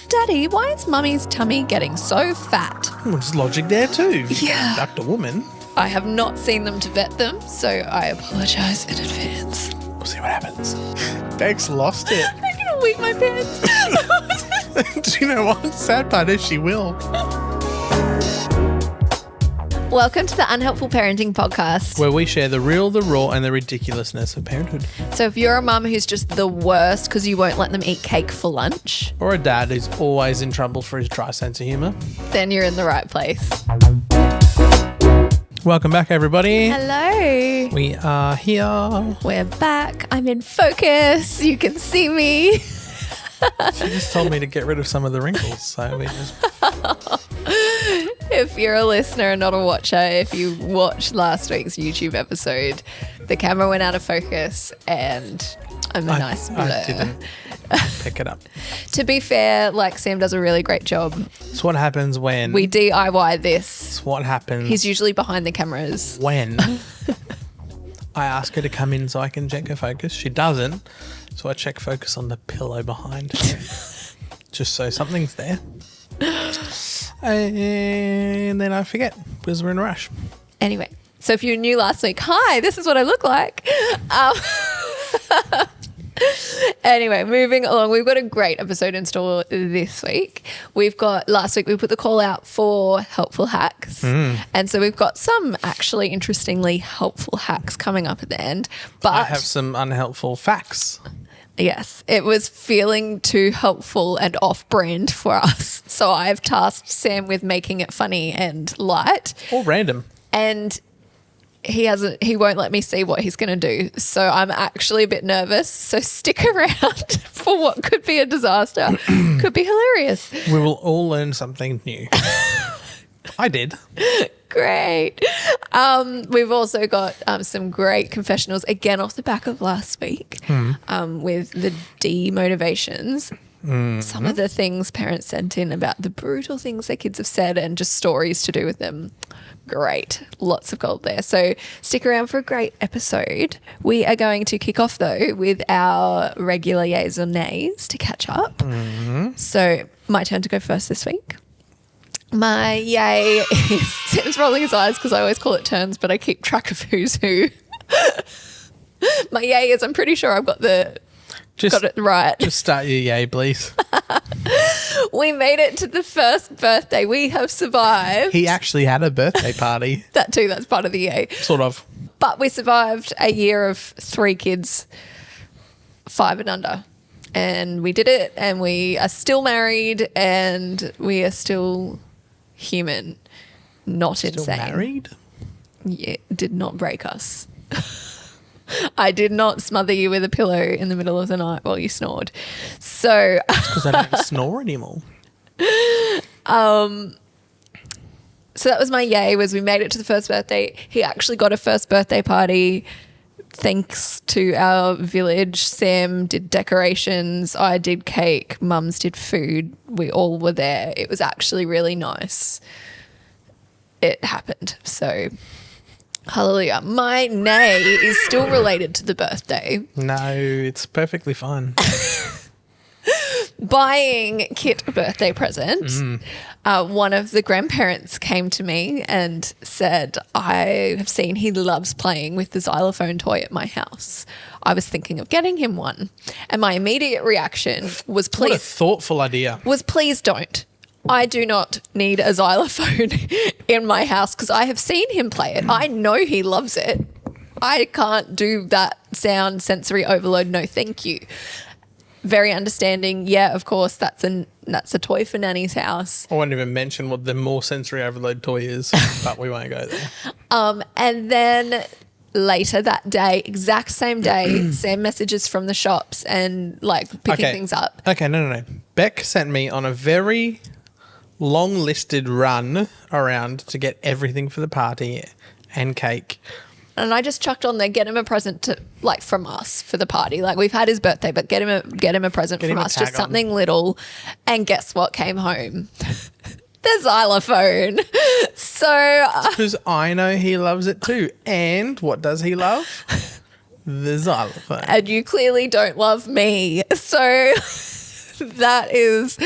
Daddy, why is Mummy's tummy getting so fat? Well, there's logic there too. You Yeah. can't abduct a woman. I have not seen them to vet them, so I apologise in advance. We'll see what happens. Bex lost it. I'm going to weep my pants. Do you know what? Sad part is she will. Welcome to the Unhelpful Parenting Podcast. Where we share the real, the raw, and the ridiculousness of parenthood. So if you're a mum who's just the worst because you won't let them eat cake for lunch, Or a dad who's always in trouble for his dry sense of humour. then you're in the right place. Welcome back, everybody. Hello. We are here. We're back. I'm in focus. You can see me. She just told me to get rid of some of the wrinkles. So we just... If you're a listener and not a watcher, if you watched last week's YouTube episode, the camera went out of focus and I'm a nice blur. I didn't pick it up. To be fair, like Sam does a really great job. It's what happens when... We DIY this. It's what happens... He's usually behind the cameras. When I ask her to come in so I can check her focus. She doesn't. So I check focus on the pillow behind her. Just so something's there. And then I forget because we're in a rush. Anyway, so if you were new last week, hi, this is what I look like. Anyway, moving along, we've got a great episode in store this week. Last week we put the call out for helpful hacks. And so we've got some actually interestingly helpful hacks coming up at the end. But I have some unhelpful facts. yes, it was feeling too helpful and off-brand for us. So I've tasked Sam with making it funny and light. Or random. And he won't let me see what he's going to do. So I'm actually a bit nervous. So stick around for what could be a disaster. Could be hilarious. We will all learn something new. I did. Great. We've also got some great confessionals, again, off the back of last week, with the demotivations. Some of the things parents sent in about the brutal things their kids have said and just stories to do with them. Great. Lots of gold there. So stick around for a great episode. We are going to kick off, though, with our regular yays or nays to catch up. So my turn to go first this week. My yay is Sam's rolling his eyes because I always call it turns, but I keep track of who's who. My yay is I'm pretty sure I've got it right. Just start your yay, please. We made it to the first birthday. We have survived. He actually had a birthday party. That too, that's part of the yay. Sort of. But we survived a year of 3 kids, 5 and under. And we did it, and we are still married, and we are still human, not Still insane. married? Yeah, it did not break us. I did not smother you with a pillow in the middle of the night while you snored. So Because I don't snore anymore. so that was my yay, was we made it to the first birthday. He actually got a first birthday party thanks to our village. Sam did decorations. I did cake. Mums did food. We all were there. It was actually really nice. It happened. So hallelujah. My nay is still related to the birthday. No, it's perfectly fine. Buying Kit a birthday present, one of the grandparents came to me and said, I have seen he loves playing with the xylophone toy at my house. I was thinking of getting him one. And my immediate reaction was, What a please thoughtful idea. don't. I do not need a xylophone in my house because I have seen him play it. I know he loves it. I can't do that sound sensory overload. No, thank you. Very understanding. Yeah, of course, that's a toy for Nanny's house. I won't even mention what the more sensory overload toy is, but we won't go there. And then later that day, exact same day, Sam messages from the shops and like picking things up. Okay, no. Beck sent me on a very long listed run around to get everything for the party and cake. And I just chucked on there, get him a present from us for the party. Like, we've had his birthday, but get him a present from us, just something little. And guess what came home? The xylophone. So because I know he loves it too. And what does he love? The xylophone. And you clearly don't love me. So that is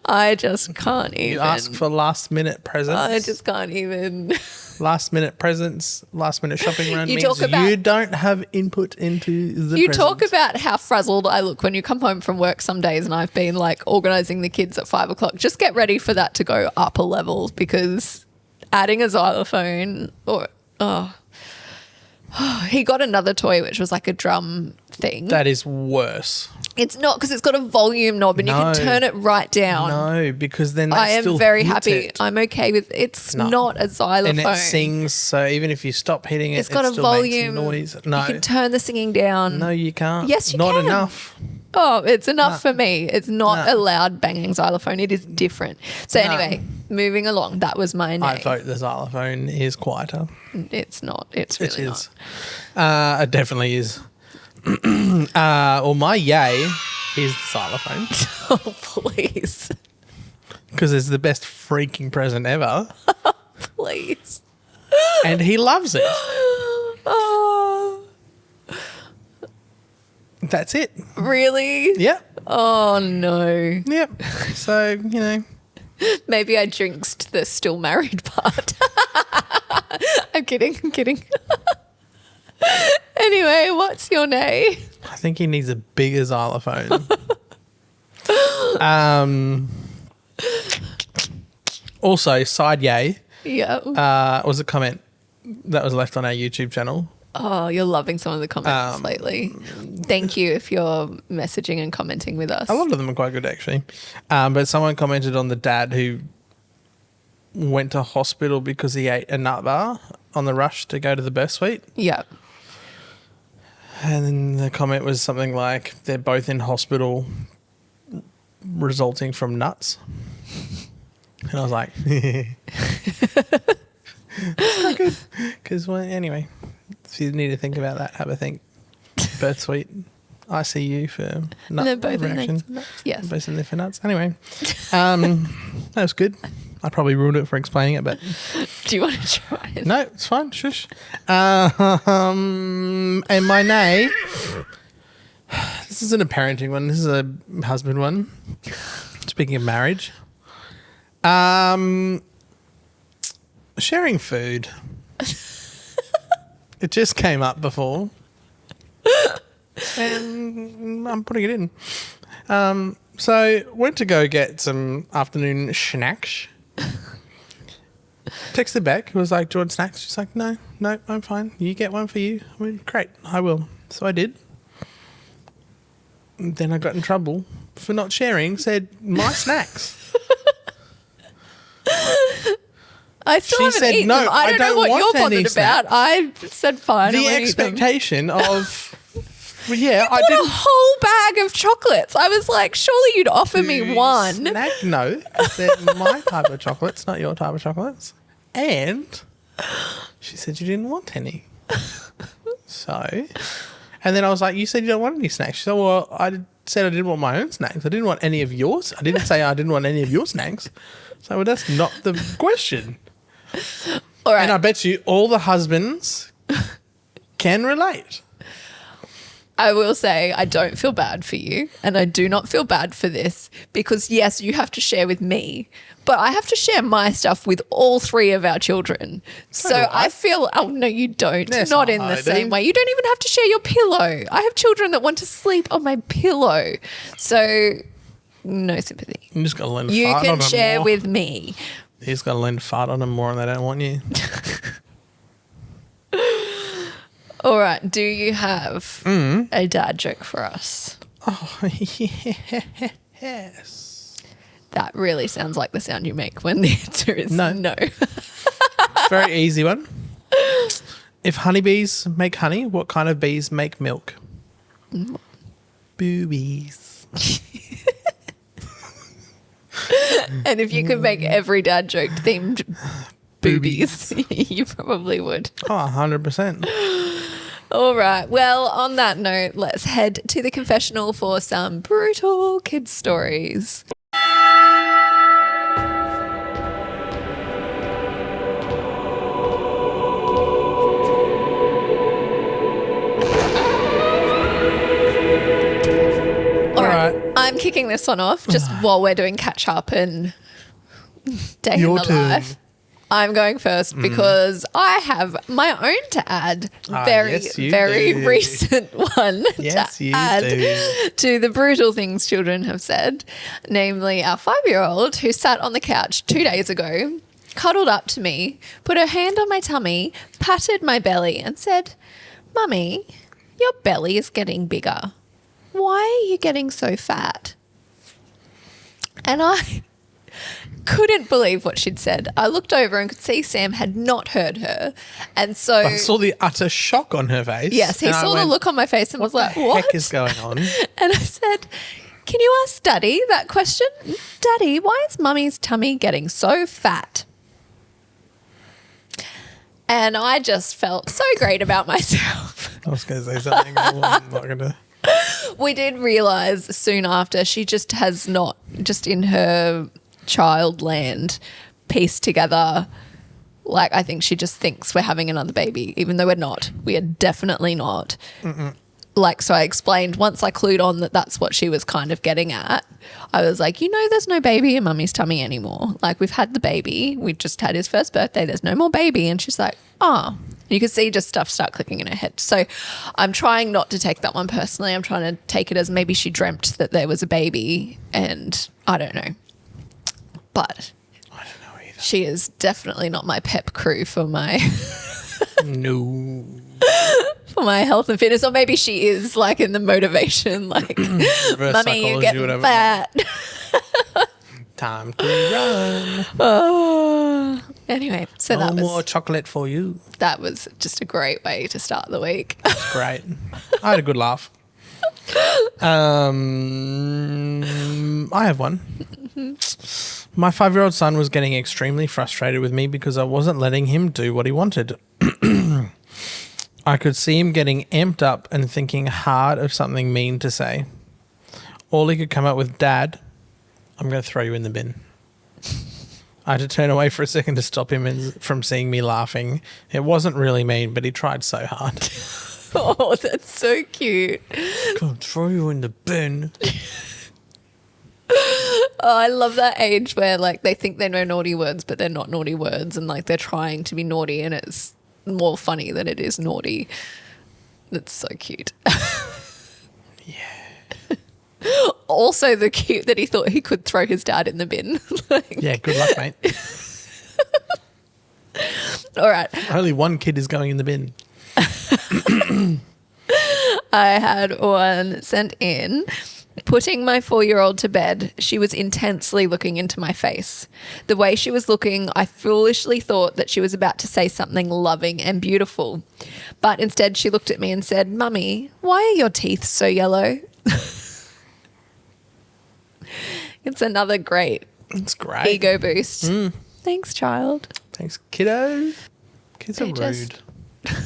I just can't even. You ask for last-minute presents. I just can't even. Last-minute presents, last-minute shopping around means talk about- you don't have input into the You presents. talk about how frazzled I look when you come home from work some days, and I've been like organising the kids at 5 o'clock. Just get ready for that to go up a level, because adding a xylophone he got another toy which was like a drum thing. That is worse. It's not, because it's got a volume knob and you No. can turn it right down. No, because then I am still very hit happy. it. I'm okay with it's No. not a xylophone. And it sings, so even if you stop hitting it, It's got it a still volume. makes noise. No, You can turn the singing down. no, you can't. Yes, you Not can. enough. Oh, it's enough for me. It's not No. a loud banging xylophone. It is different. So No. anyway, moving along. That was my name. I vote the xylophone is quieter. It's not. It's really It not. is. It definitely is. Well, my yay is the xylophone Oh, please. because it's the best freaking present ever, Please. and he loves it. Oh, That's it. really? Yep. Oh, no. Yep. So, Maybe I jinxed the still married part. I'm kidding. Anyway, what's your name? I think he needs a bigger xylophone. Also, side yay Yeah. was a comment that was left on our YouTube channel. Oh, you're loving some of the comments lately. Thank you if you're messaging and commenting with us. A lot of them are quite good, actually. But someone commented on the dad who went to hospital because he ate a nut bar on the rush to go to the birth suite. Yeah. And then the comment was something like, they're both in hospital resulting from nuts. And I was like, it's not good. Because, well, anyway, if you need to think about that, have a think. Birth suite, ICU for nut They're both in reaction. nuts. Yes. Both in there for nuts. Anyway, that was good. I probably ruined it for explaining it, but Do you want to try it? no, it's fine. Shush. And my nay, this isn't a parenting one. This is a husband one. Speaking of marriage, sharing food. It just came up before, and I'm putting it in. So went to go get some afternoon snacks. Texted back, was like, do you want snacks? She's like, no, I'm fine. You get one for you. I went, great, I will. So I did. And then I got in trouble for not sharing, said, my snacks. I still She haven't said, eaten "No, them. I I don't know don't what want you're any bothered about. I said fine. The I won't eat them. expectation of, yeah, I Bought a didn't. whole bag of chocolates. I was like, surely you'd offer me one. Snack, no, because they're my type of chocolates, not your type of chocolates. And she said you didn't want any. So, and then I was like, you said you don't want any snacks. She said, well, I said I didn't want my own snacks. I didn't want any of yours. I didn't say I didn't want any of your snacks. So, well, that's not the question. All right. And I bet you all the husbands can relate. I will say I don't feel bad for you, and I do not feel bad for this, because yes, you have to share with me, but I have to share my stuff with all three of our children. So do I. I feel, oh no, you don't. Yes, Not in I the do. same way. You don't even have to share your pillow. I have children that want to sleep on my pillow. So no sympathy. You just got to learn to You fart on can them share more. with me. You just got to learn to fart on them more and they don't want you. All right. Do you have a dad joke for us? Oh, yes. That really sounds like the sound you make when the answer is No. no. Very easy one. If honeybees make honey, what kind of bees make milk? Boobies. And if you could make every dad joke themed boobies, you probably would. Oh, 100%. All right. Well, on that note, let's head to the confessional for some brutal kid stories. All right. I'm kicking kicking this one off just while we're doing catch up and day Your in the turn. life. I'm going first because I have my own to add. Yes, you Very do. recent one Yes, to you add do. to the brutal things children have said. Namely, our 5-year-old who sat on the couch 2 days ago, cuddled up to me, put her hand on my tummy, patted my belly and said, "Mummy, your belly is getting bigger. Why are you getting so fat?" And I couldn't believe what she'd said. I looked over and could see Sam had not heard her. And so I saw the utter shock on her face. yes, he and I saw the went, look on my face and was like, the "What heck is going on?" And I said, "Can you ask Daddy that question? Daddy, why is Mummy's tummy getting so fat?" And I just felt so great about myself. I was going to say something. I'm not going to. We did realise soon after she just has not, just in her child land, pieced together. Like, I think she just thinks we're having another baby, even though we're not. We are definitely not. Like, so I explained, once I clued on that that's what she was kind of getting at, I was like, there's no baby in Mummy's tummy anymore. Like, we've had the baby. We just had his first birthday. There's no more baby. And she's like, "Oh." You could see just stuff start clicking in her head. So I'm trying not to take that one personally. I'm trying to take it as maybe she dreamt that there was a baby and I don't know. But I don't know either. she is definitely not my pep crew for my No. for my health and fitness. Or maybe she is, like, in the motivation, like, Reverse "Mummy, you're psychology, getting whatever. fat." Time to run. Oh. Anyway, so No that more was chocolate for you. that was just a great way to start the week. Great. I had a good laugh. I have one. My 5-year-old son was getting extremely frustrated with me because I wasn't letting him do what he wanted. I could see him getting amped up and thinking hard of something mean to say. All he could come up with, "Dad, I'm going to throw you in the bin." I had to turn away for a second to stop him from seeing me laughing. It wasn't really mean, but he tried so hard. Oh, that's so cute. "Gonna throw you in the bin." Oh, I love that age where, like, they think they know naughty words, but they're not naughty words, and, like, they're trying to be naughty, and it's more funny than it is naughty. That's so cute. Yeah. Also, the cute that he thought he could throw his dad in the bin. Like, Yeah, good luck, mate. all right. Only one kid is going in the bin. I had one sent in. Putting my 4-year-old to bed, she was intensely looking into my face. The way she was looking, I foolishly thought that she was about to say something loving and beautiful. But instead she looked at me and said, "Mummy, why are your teeth so yellow?" It's another great It's great. ego boost. Thanks, child. Thanks, kiddo. Kids are They just- rude.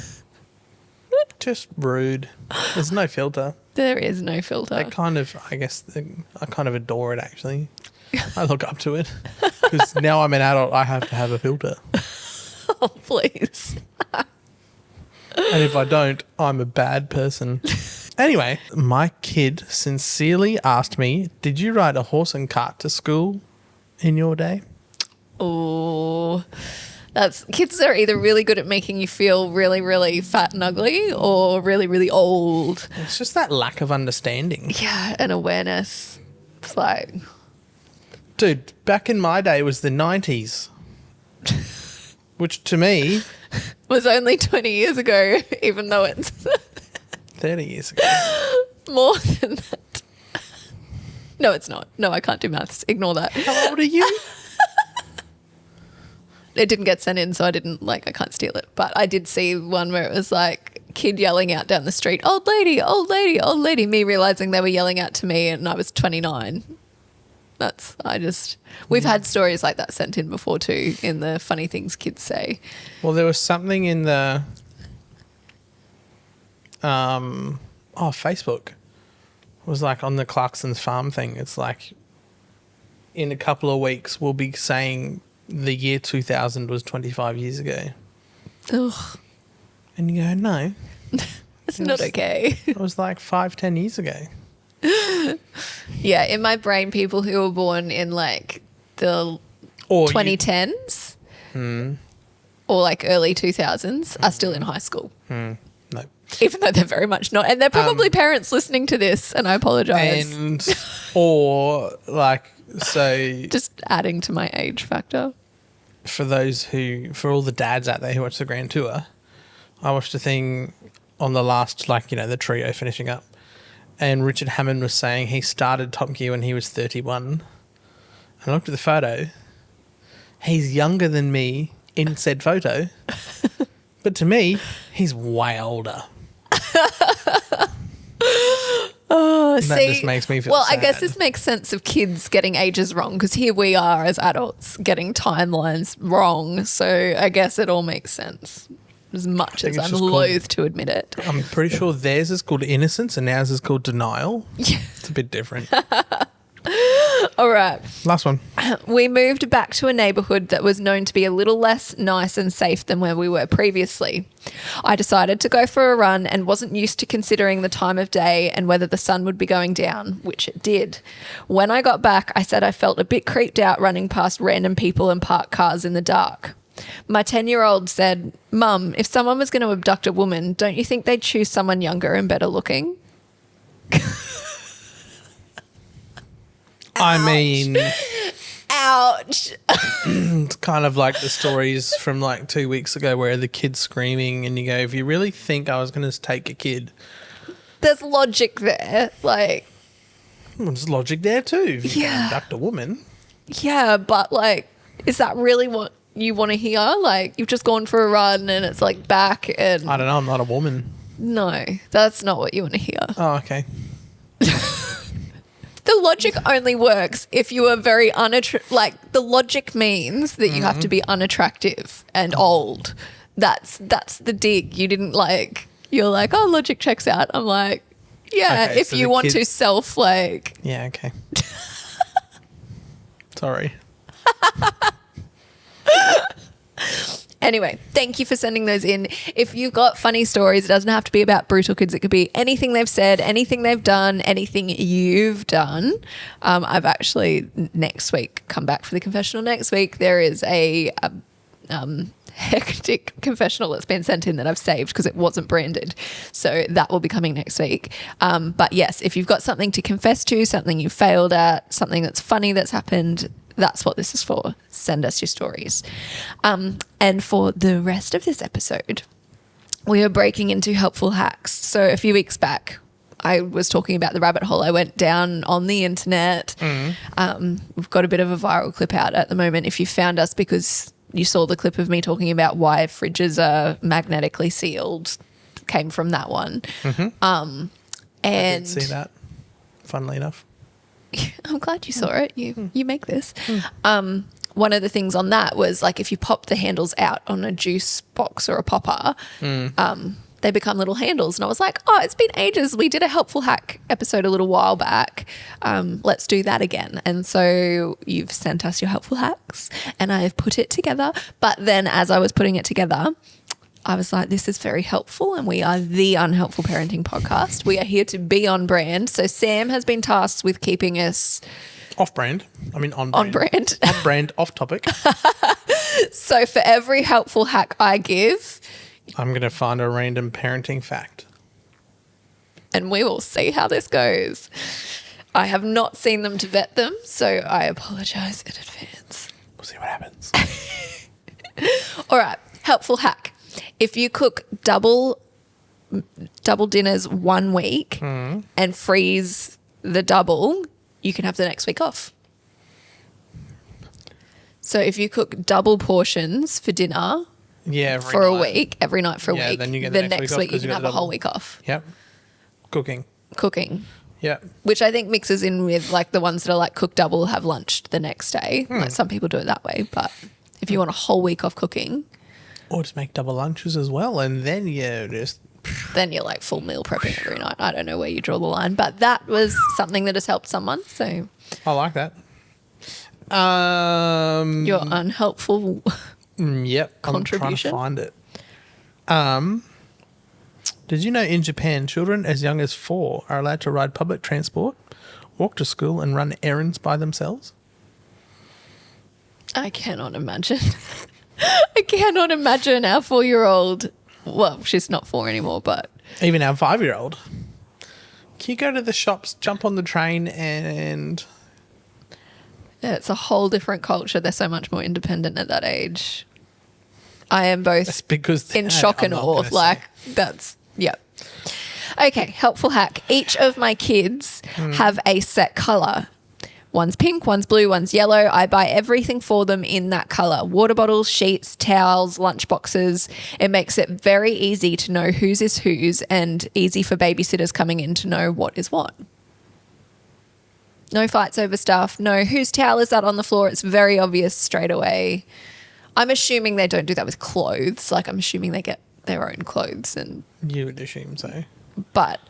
Just rude. There's no filter. There is no filter. I kind of adore it, actually. I look up to it. Because now I'm an adult, I have to have a filter. Oh, please. And if I don't, I'm a bad person. Anyway, my kid sincerely asked me, "Did you ride a horse and cart to school in your day?" Oh, kids are either really good at making you feel really, really fat and ugly or really, really old. It's just that lack of understanding. Yeah, and awareness. It's like, Dude, back in my day was the 90s. Which to me, was only 20 years ago, even though it's 30 years ago. more than that. No, it's not. No, I can't do maths. Ignore that. How old are you? It didn't get sent in, so I I can't steal it. But I did see one where it was like kid yelling out down the street, "Old lady, old lady, old lady," me realizing they were yelling out to me and I was 29. We've had stories like that sent in before too, in the funny things kids say. Well, there was something in the Facebook. It was like on the Clarkson's farm thing. It's like in a couple of weeks we'll be saying the year 2000 was 25 years ago. Ugh, And you go, no, it's not okay. it was like 5-10 years ago. Yeah, in my brain, people who were born in like the 2010s or like early 2000s are still in high school. No. Even though they're very much not. And they're probably parents listening to this, and I apologise. And, or like, so. Just adding to my age factor. For all the dads out there who watch the Grand Tour, I watched a thing on the last, like, you know, the trio finishing up. And Richard Hammond was saying he started Top Gear when he was 31. And I looked at the photo. He's younger than me in said photo. But to me, he's way older. Oh, that just makes me feel sad. I guess this makes sense of kids getting ages wrong, because here we are as adults getting timelines wrong. So I guess it all makes sense, as much as I'm loath to admit it. I'm pretty sure theirs is called innocence and ours is called denial. Yeah. It's a bit different. All right. Last one. We moved back to a neighbourhood that was known to be a little less nice and safe than where we were previously. I decided to go for a run and wasn't used to considering the time of day and whether the sun would be going down, which it did. When I got back, I said I felt a bit creeped out running past random people and parked cars in the dark. My 10-year-old said, "Mum, if someone was going to abduct a woman, don't you think they'd choose someone younger and better looking?" I mean, Ouch. it's kind of like the stories from like 2 weeks ago where the kid's screaming and you go, if you really think I was going to take a kid. There's logic there. Like, Well, there's logic there too. If you can abduct a woman. yeah, but like, is that really what you want to hear? Like, you've just gone for a run and it's like back and... I don't know. I'm not a woman. No, that's not what you want to hear. Oh, okay. The logic only works if you are very like, the logic means that you have to be unattractive and old. That's the dig. You didn't like, you're like, oh, logic checks out. I'm like, yeah, Okay, if so you the want to kids- self like... Yeah, okay. Sorry. Anyway, thank you for sending those in. If you've got funny stories, it doesn't have to be about brutal kids. It could be anything they've said, anything they've done, anything you've done. I've actually next week come back for the confessional next week. There is a hectic confessional that's been sent in that I've saved because it wasn't branded. So that will be coming next week. But yes, if you've got something to confess to, something you failed at, something that's funny that's happened, that's what this is for. Send us your stories. And for the rest of this episode, we are breaking into helpful hacks. So a few weeks back, I was talking about the rabbit hole I went down on the internet. We've got a bit of a viral clip out at the moment. If you found us because you saw the clip of me talking about why fridges are magnetically sealed, came from that one. And I did see that, funnily enough. I'm glad you saw it. You make this. One of the things on that was like if you pop the handles out on a juice box or a popper, they become little handles. And I was like, oh, it's been ages. We did a helpful hack episode a little while back. Let's do that again. And so you've sent us your helpful hacks and I've put it together. But then as I was putting it together, I was like, this is very helpful, and we are the Unhelpful Parenting Podcast. We are here to be on brand. So Sam has been tasked with keeping us... Off-brand. I mean on-brand. On brand. On-brand, off-topic. So for every helpful hack I give... I'm going to find a random parenting fact. And we will see how this goes. I have not seen them to vet them, so I apologise in advance. We'll see what happens. All right, helpful hack. If you cook double dinners 1 week and freeze the double, you can have the next week off. So if you cook double portions for dinner for a week, every night for a week, then you get the next week you can have a whole week off. Yep. Cooking. Yep. Which I think mixes in with like the ones that are like cook double, have lunch the next day. Like some people do it that way, but if you want a whole week off cooking... Or just make double lunches as well, and then you just... Then you're like full meal prepping every night. I don't know where you draw the line, but that was something that has helped someone. So I like that. Your unhelpful Yep. contribution. I'm trying to find it. Did you know in Japan, children as young as 4 are allowed to ride public transport, walk to school and run errands by themselves? I cannot imagine. I cannot imagine our 4-year-old. Well, she's not 4 anymore, but. Even our 5-year-old. Can you go to the shops, jump on the train and... Yeah, it's a whole different culture. They're so much more independent at that age. I am both That's because in shock and awe. Like, that's, yeah. Okay, helpful hack. Each of my kids have a set colour. One's pink, one's blue, one's yellow. I buy everything for them in that colour. Water bottles, sheets, towels, lunch boxes. It makes it very easy to know whose is whose and easy for babysitters coming in to know what is what. No fights over stuff. No, whose towel is that on the floor? It's very obvious straight away. I'm assuming they don't do that with clothes. Like, I'm assuming they get their own clothes. And you would assume so. But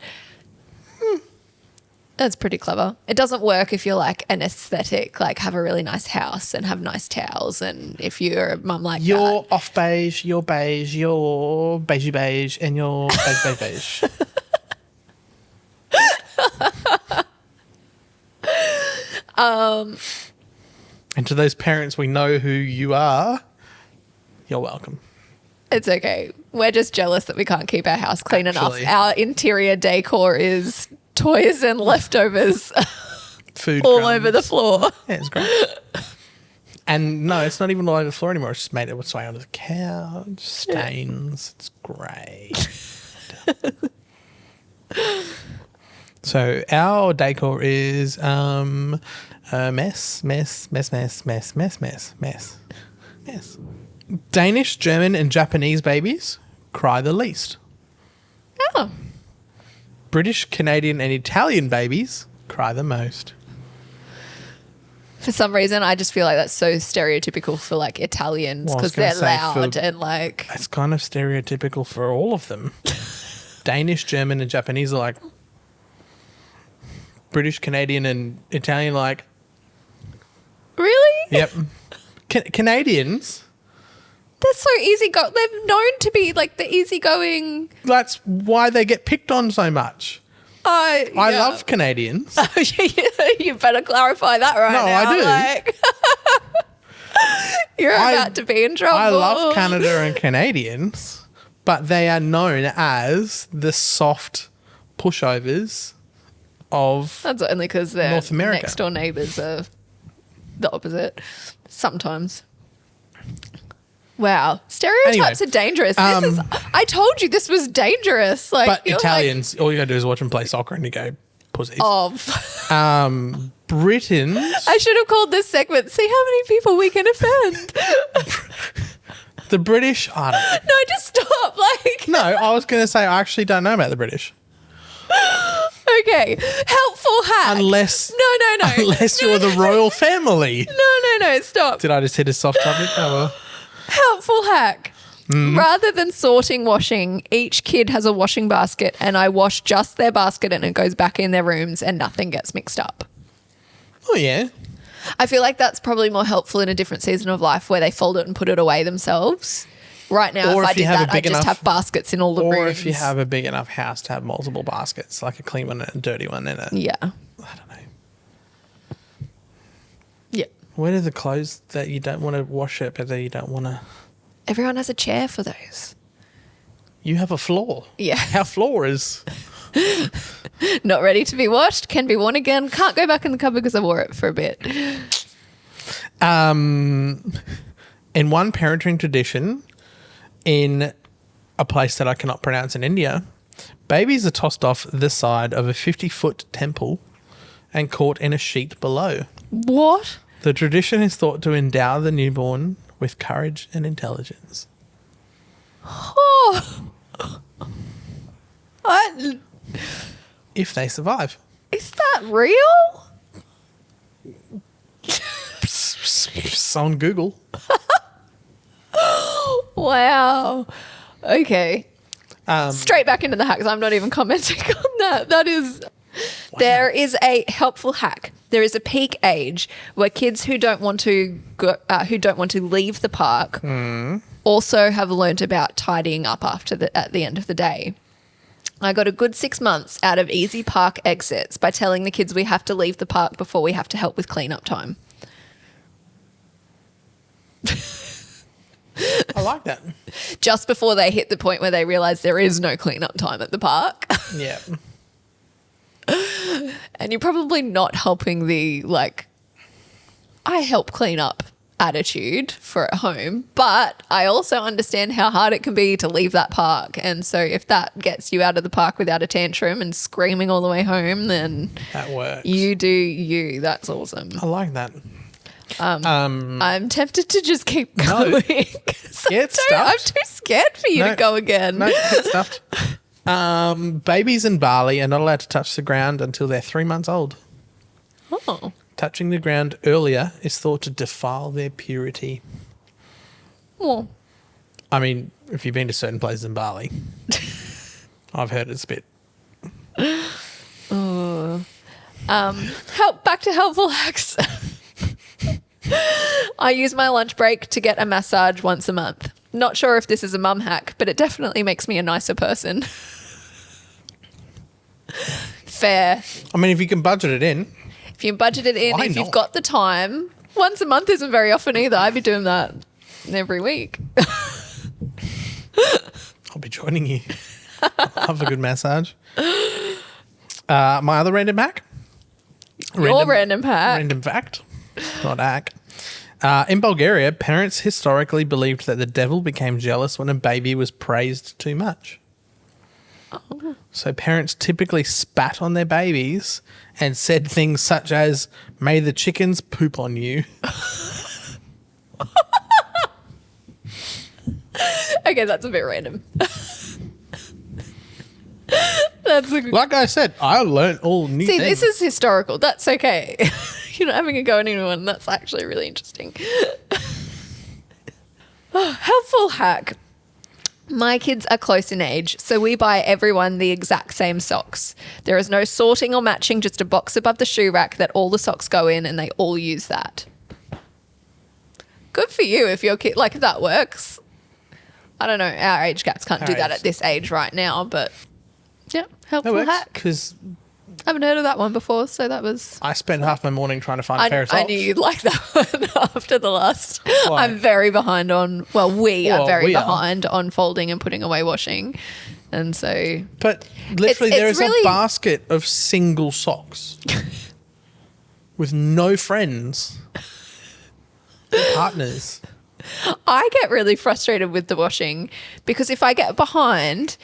that's pretty clever. It doesn't work if you're like an aesthetic, like have a really nice house and have nice towels. And if you're a mum like you're that. off beige, you're beigey beige, and you're beige beige. And to those parents, we know who you are. You're welcome. It's okay. We're just jealous that we can't keep our house clean Actually. enough. Our interior decor is toys and leftovers Food all crumbs. over the floor. Yeah, it's great. And no, it's not even all over the floor anymore. It's just made its way onto the couch, stains. It's great. So our decor is mess. Danish, German, and Japanese babies cry the least. Oh. British, Canadian, and Italian babies cry the most. For some reason, I just feel like that's so stereotypical for like Italians Well, I was because they're gonna say loud for- and like. It's kind of stereotypical for all of them. Danish, German, and Japanese are like British, Canadian, and Italian like, Really? yep. Canadians, They're so they're known to be like the easygoing. that's why they get picked on so much. I love Canadians. You better clarify that right No, now. I do. Like, you're about to be in trouble. I love Canada and Canadians, but they are known as the soft pushovers of... That's only because their North America. next door neighbours are the opposite. Sometimes. Wow, stereotypes Anyway, are dangerous. I told you this was dangerous. Like, But you're Italians, all you got to do is watch them play soccer and you go, pussies. Britons... I should have called this segment. See how many people we can offend. The British, I don't know. No, just stop. Like, No, I was going to say I actually don't know about the British. okay, helpful hack. Unless no. unless you're the royal family. No, stop. Did I just hit a soft topic? Oh, well. Helpful hack. Mm-hmm. Rather than sorting washing, each kid has a washing basket and I wash just their basket and it goes back in their rooms and nothing gets mixed up. Oh, yeah. I feel like that's probably more helpful in a different season of life where they fold it and put it away themselves. Right now, Or if I if you did have a that, big I'd just enough- have baskets in all the Or rooms. if you have a big enough house to have multiple baskets, like a clean one and a dirty one and a... Yeah. I don't know. Yeah. Where do the clothes that you don't want to wash it, but that you don't want to... Everyone has a chair for those. You have a floor. Yeah. Our floor is... Not ready to be washed, can be worn again. Can't go back in the cupboard because I wore it for a bit. In one parenting tradition, in a place that I cannot pronounce in India, babies are tossed off the side of a 50-foot temple and caught in a sheet below. What? The tradition is thought to endow the newborn with courage and intelligence. Oh. If they survive. Is that real? It's on Google. Wow. Okay. Um, Straight back into the hacks. I'm not even commenting on that. That is... There is a helpful hack. There is a peak age where kids who don't want to leave the park also have learnt about tidying up at the end of the day. I got a good 6 months out of easy park exits by telling the kids we have to leave the park before we have to help with cleanup time. I like that. Just before they hit the point where they realise there is no cleanup time at the park. Yeah. And you're probably not helping the, like, I help clean up attitude for at home, but I also understand how hard it can be to leave that park. And so if that gets you out of the park without a tantrum and screaming all the way home, then That works. you do you. That's awesome. I like that. I'm tempted to just keep going. Get stuffed. I'm too scared for you No. to go again. No, get stuffed. Babies in Bali are not allowed to touch the ground until they're 3 months old. Oh. Touching the ground earlier is thought to defile their purity. Well, I mean, if you've been to certain places in Bali, I've heard it's a bit. back to helpful hacks. I use my lunch break to get a massage once a month. Not sure if this is a mum hack, but it definitely makes me a nicer person. Fair. I mean, if you can budget it in. If you budget it in, Why if you've not? got the time. Once a month isn't very often either. I'd be doing that every week. I'll be joining you. I'll have a good massage. My other random hack. Your random hack. Random fact, not hack. In Bulgaria, parents historically believed that the devil became jealous when a baby was praised too much. Oh. So parents typically spat on their babies and said things such as, "May the chickens poop on you." Okay, that's a bit random. That's a good. Like I said, I learnt all new See, things. this is historical. That's okay. You're not having a go at anyone. That's actually really interesting. Helpful hack. My kids are close in age, so we buy everyone the exact same socks. There is no sorting or matching, just a box above the shoe rack that all the socks go in, and they all use that. Good for you if your kid, like, if that works. I don't know, our age gaps can't do that at this age right now, but yeah, that helpful works hack. because I haven't heard of that one before, so that was... I spent half my morning trying to find a pair of socks. I knew you'd like that one after the last. Why? I'm very behind on, well, we are very we are. behind on folding and putting away washing. And so, But literally, It's there is really- a basket of single socks with no friends, no partners. I get really frustrated with the washing because if I get behind,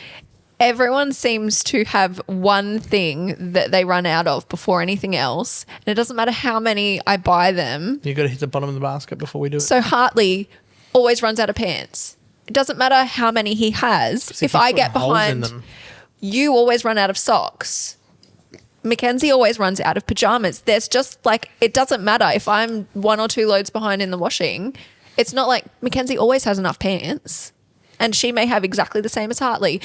everyone seems to have one thing that they run out of before anything else. And it doesn't matter how many I buy them. You got to hit the bottom of the basket before we do it. So Hartley always runs out of pants. It doesn't matter how many he has. See, If he's I putting get holes in behind, them. you always run out of socks. Mackenzie always runs out of pajamas. There's just like, it doesn't matter if I'm 1 or 2 loads behind in the washing. It's not like Mackenzie always has enough pants and she may have exactly the same as Hartley.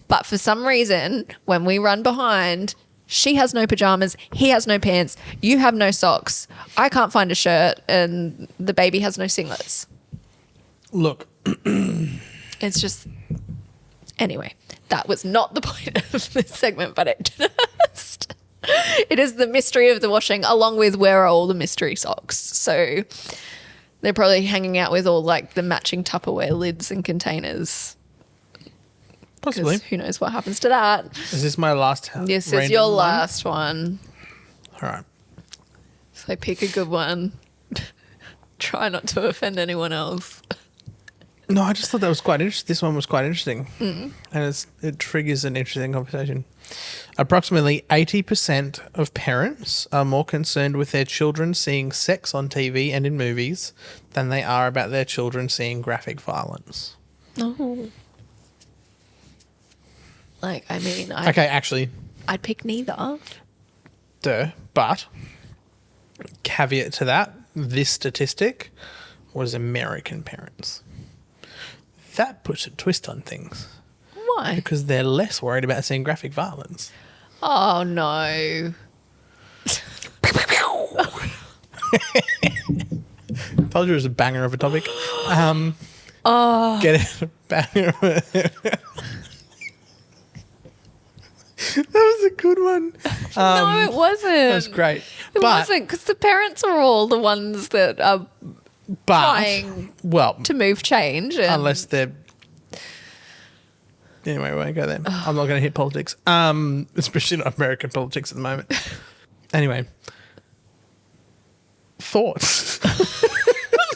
But for some reason, when we run behind, she has no pajamas, he has no pants, you have no socks, I can't find a shirt, and the baby has no singlets. Look, It's just... Anyway, that was not the point of this segment, but it just... It is the mystery of the washing, along with where are all the mystery socks. So they're probably hanging out with all like the matching Tupperware lids and containers. possibly. Because who knows what happens to that. Is this my last? This is random your one? last one. All right. So pick a good one. Try not to offend anyone else. No, I just thought that was quite interesting. This one was quite interesting, and it triggers an interesting conversation. Approximately 80% of parents are more concerned with their children seeing sex on TV and in movies than they are about their children seeing graphic violence. Oh. Like, I mean, Okay, actually, I'd pick neither. but caveat to that, this statistic was American parents. That puts a twist on things Why? because they're less worried about seeing graphic violence. Oh, no. Told you it was a banger of a topic. Get it? Banger. That was a good one. No, it wasn't. That was great. It wasn't, because the parents are all the ones that are trying to move change. And unless they're... Anyway, we won't go there. I'm not going to hit politics, especially not American politics at the moment. Anyway, thoughts?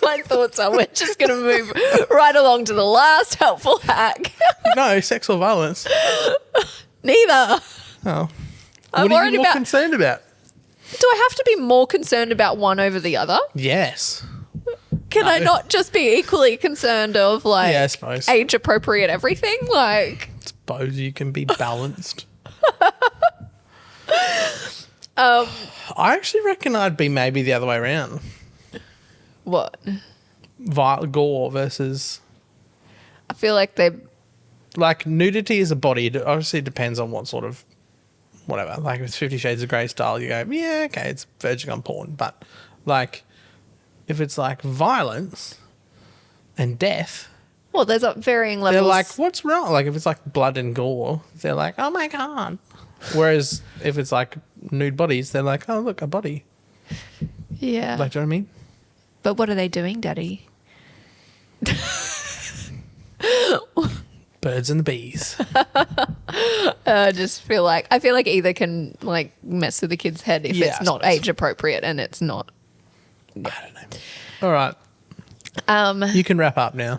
My thoughts are we're just going to move right along to the last helpful hack. No, sex or violence. Neither. Oh. I'm what are worried you more about... concerned about? Do I have to be more concerned about one over the other? Yes. Can I not just be equally concerned of like I suppose. age appropriate everything? Like, suppose you can be balanced. I I actually reckon I'd be maybe the other way around. what? Gore versus... I feel like they... Like, nudity is a body. It obviously depends on what sort of... Whatever. Like, if it's 50 Shades of Grey style, you go, yeah, okay, it's verging on porn. But, like, if it's, like, violence and death... Well, there's varying levels. They're like, what's wrong? Like, if it's, like, blood and gore, they're like, oh, my God. Whereas if it's, like, nude bodies, they're like, oh, look, a body. Yeah. Like, do you know what I mean? But what are they doing, Daddy? Birds and the bees. I feel like either can like mess with the kid's head if it's not age appropriate and it's not. Yeah. I don't know. All right. You can wrap up now.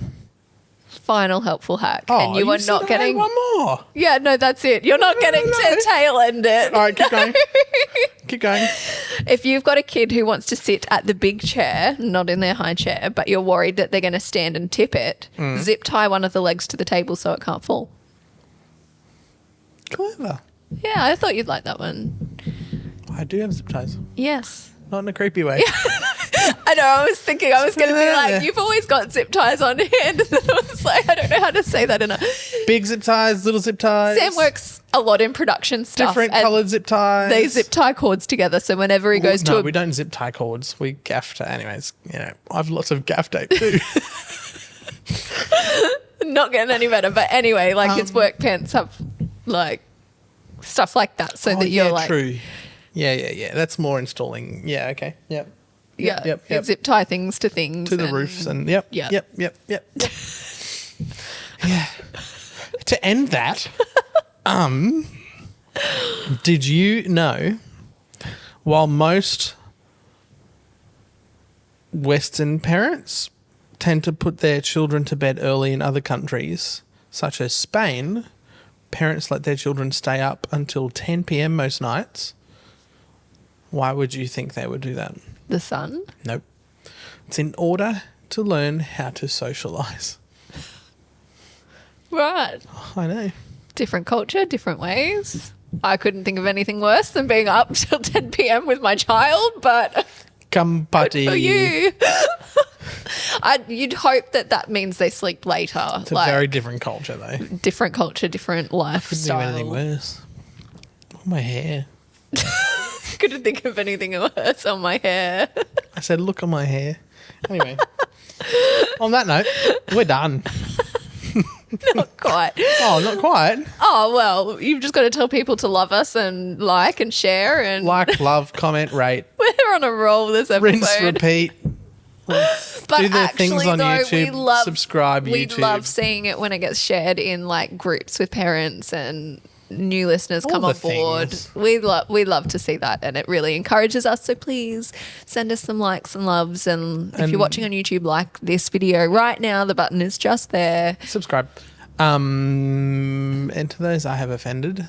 Final helpful hack. Oh, and you are not getting one more. Yeah, no, that's it. You're not getting to tail end it. All right, keep going. Keep going. If you've got a kid who wants to sit at the big chair, not in their high chair, but you're worried that they're going to stand and tip it, zip tie one of the legs to the table so it can't fall. Clever. Yeah, I thought you'd like that one. I do have zip ties. Yes. Not in a creepy way. I know, I was thinking I was going to be like, Yeah. you've always got zip ties on hand. And then I was like, I don't know how to say that in a... Big zip ties, little zip ties. Sam works a lot in production stuff. Different and coloured zip ties. they zip tie cords together, so whenever he goes No, to we don't zip tie cords. We gaff tape. Anyways, you know, I have lots of gaff tape too. Not getting any better, but anyway, like his work pants have like stuff like that, so that you're like... true. Yeah. That's more installing. Yeah, okay. Yep. Yeah, zip tie things to things. To the roofs and yep. Yeah. To end that, did you know, while most Western parents tend to put their children to bed early in other countries, such as Spain, parents let their children stay up until 10 p.m. most nights? Why would you think they would do that? The sun? Nope. It's in order to learn how to socialise. Right. I know. Different culture, different ways. I couldn't think of anything worse than being up till 10 p.m. with my child, but Come buddy. good for you. You'd hope that means they sleep later. It's a very different culture though. Different culture, different Couldn't lifestyle. think of anything worse. Oh, my hair. Couldn't think of anything worse on my hair. I said, look at my hair. Anyway, on that note, we're done. Not quite. Oh, not quite. Oh, well, you've just got to tell people to love us and like and share. And Like, love, comment, rate, we're on a roll this episode. rinse, repeat. But Do the actually, things on though, YouTube. Subscribe we YouTube. love seeing it when it gets shared in like groups with parents and new listeners All come the on board. things. We love to see that, and it really encourages us. So please send us some likes and loves. And if you're watching on YouTube, like this video right now. The button is just there. Subscribe. And to those I have offended.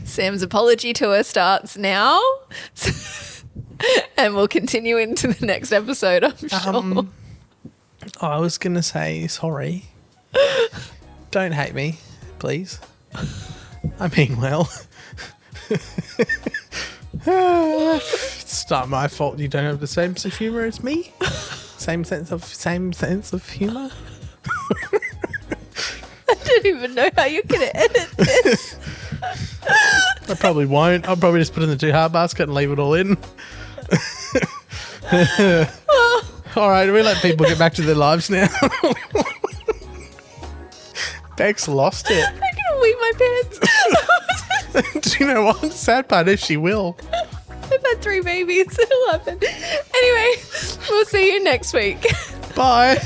Sam's apology tour starts now. And we'll continue into the next episode, I'm sure. I was going to say sorry. Don't hate me, please. I mean well. It's not my fault you don't have the same sense of humour as me. Same sense of humour. I don't even know how you're going to edit this. I probably won't. I'll probably just put it in the too hard basket and leave it all in. All right, we let people get back to their lives now. Beck's lost it. I'm going to wee my pants. Do you know what? The sad part is she will. I've had 3 babies. It'll happen. Anyway, we'll see you next week. Bye.